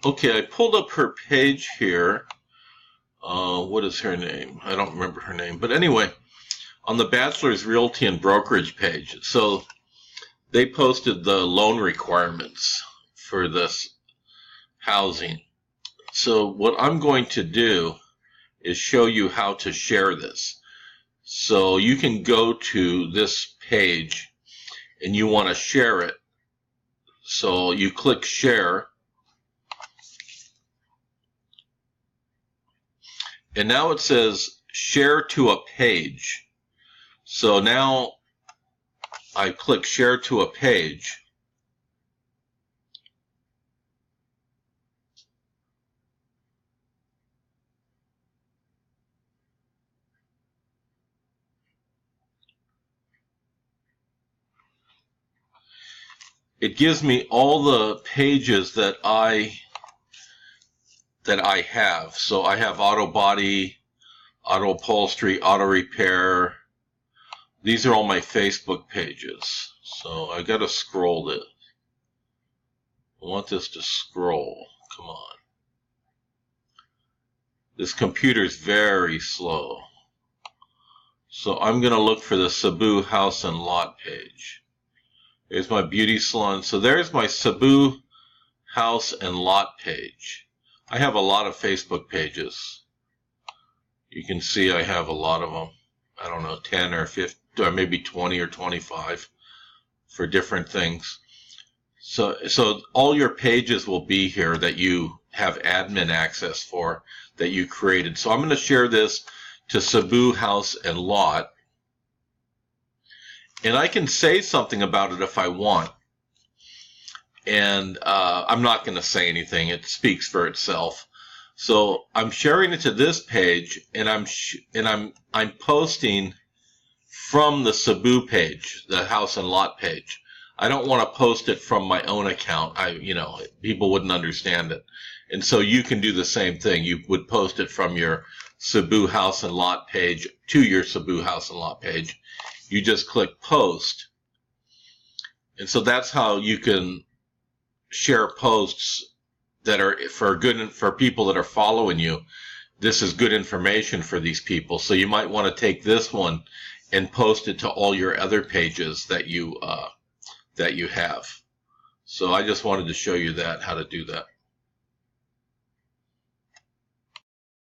Okay, I pulled up her page here. What is her name? I don't remember her name. But anyway, on the Bachelor's Realty and Brokerage page. So they posted the loan requirements for this housing. So what I'm going to do is show you how to share this. So you can go to this page and you want to share it. So you click share. And now it says share to a page. So now I click share to a page. It gives me all the pages that I have. So I have auto body, auto upholstery, auto repair. These are all my Facebook pages. So I got to scroll this. I want this to scroll. Come on. This computer is very slow. So I'm going to look for the Cebu house and lot page. There's my beauty salon. So there's my Cebu house and lot page. I have a lot of Facebook pages. You can see I have a lot of them. I don't know, 10 or 50 or maybe 20 or 25 for different things. So all your pages will be here that you have admin access for, that you created. So I'm going to share this to Cebu house and lot. And I can say something about it if I want. And I'm not going to say anything. It speaks for itself. So I'm sharing it to this page, and I'm posting from the Cebu page, the house and lot page. I don't want to post it from my own account. People wouldn't understand it. And so you can do the same thing. You would post it from your Cebu house and lot page to your Cebu house and lot page. You just click post. And so that's how you can share posts that are for people that are following you. This is good information for these people. So you might want to take this one and post it to all your other pages that you have. So I just wanted to show you how to do that.